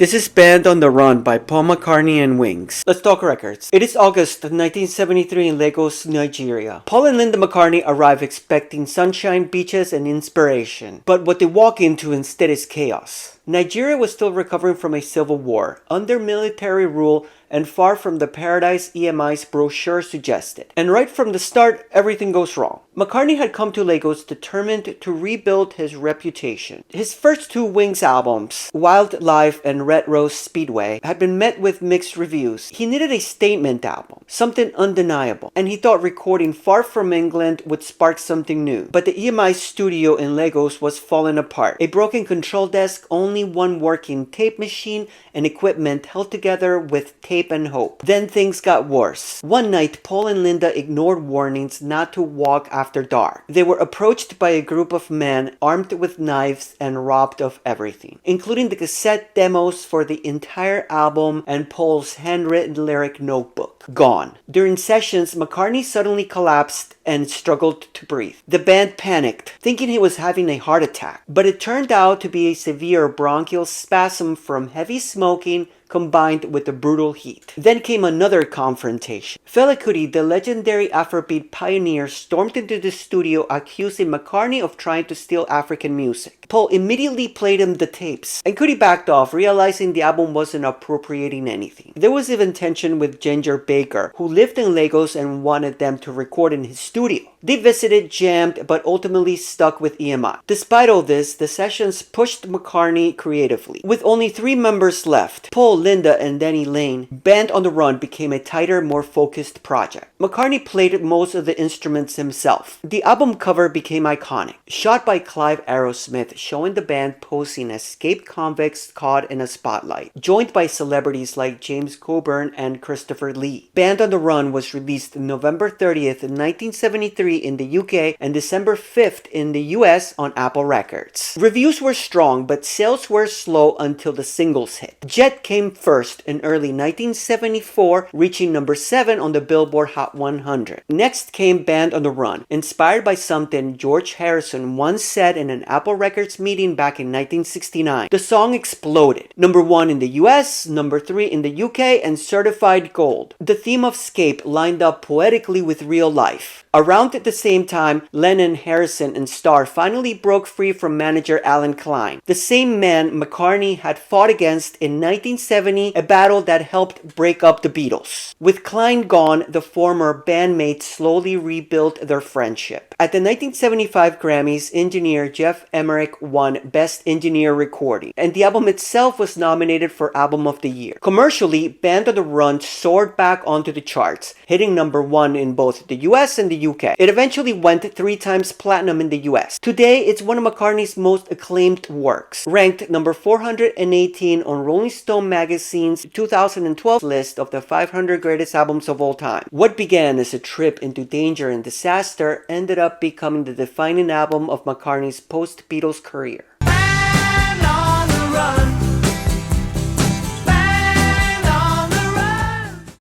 This is Band on the Run by Paul McCartney and Wings. Let's talk records. It is August of 1973 in Lagos, Nigeria. Paul and Linda McCartney arrive expecting sunshine, beaches, and inspiration. But what they walk into instead is chaos. Nigeria was still recovering from a civil war, under military rule, and far from the paradise EMI's brochure suggested. And right from the start, everything goes wrong. McCartney had come to Lagos determined to rebuild his reputation. His first two Wings albums, Wildlife and Red Rose Speedway, had been met with mixed reviews. He needed a statement album, something undeniable, and he thought recording far from England would spark something new. But the EMI studio in Lagos was falling apart. A broken control desk, only one working tape machine, and equipment held together with tape and hope. Then things got worse. One night, Paul and Linda ignored warnings not to walk after dark. They were approached by a group of men armed with knives and robbed of everything, including the cassette demos for the entire album and Paul's handwritten lyric notebook. Gone. During sessions, McCartney suddenly collapsed and struggled to breathe. The band panicked, thinking he was having a heart attack, but it turned out to be a severe bronchial spasm from heavy smoking combined with the brutal heat. Then came another confrontation. Fela Kuti, the legendary Afrobeat pioneer, stormed into the studio accusing McCartney of trying to steal African music. Paul immediately played him the tapes, and Kuti backed off, realizing the album wasn't appropriating anything. There was even tension with Ginger Baker, who lived in Lagos and wanted them to record in his studio. They visited, jammed, but ultimately stuck with EMI. Despite all this, the sessions pushed McCartney creatively. With only 3 members left, Paul, Linda, and Danny Lane, Band on the Run became a tighter, more focused project. McCartney played most of the instruments himself. The album cover became iconic, shot by Clive Aerosmith, showing the band posing as escaped convicts caught in a spotlight, joined by celebrities like James Coburn and Christopher Lee. Band on the Run was released November 30th, 1973 in the UK and December 5th in the US on Apple Records. Reviews were strong, but sales were slow until the singles hit. Jet came first in early 1974, reaching number 7 on the Billboard Hot 100. Next came Band on the Run, inspired by something George Harrison once said in an Apple Records meeting back in 1969. The song exploded. Number 1 in the US, number 3 in the UK, and certified gold. The theme of escape lined up poetically with real life. Around at the same time, Lennon, Harrison, and Starr finally broke free from manager Alan Klein, the same man McCartney had fought against in 1970, a battle that helped break up the Beatles. With Klein gone, the former bandmates slowly rebuilt their friendship. At the 1975 Grammys, engineer Jeff Emmerich won Best Engineer Recording, and the album itself was nominated for Album of the Year. Commercially, Band on the Run soared back onto the charts, hitting number 1 in both the US and the UK. It eventually went 3 times platinum in the US. Today, it's one of McCartney's most acclaimed works, ranked number 418 on Rolling Stone magazine's 2012 list of the 500 greatest albums of all time. What began as a trip into danger and disaster ended up becoming the defining album of McCartney's post-Beatles career.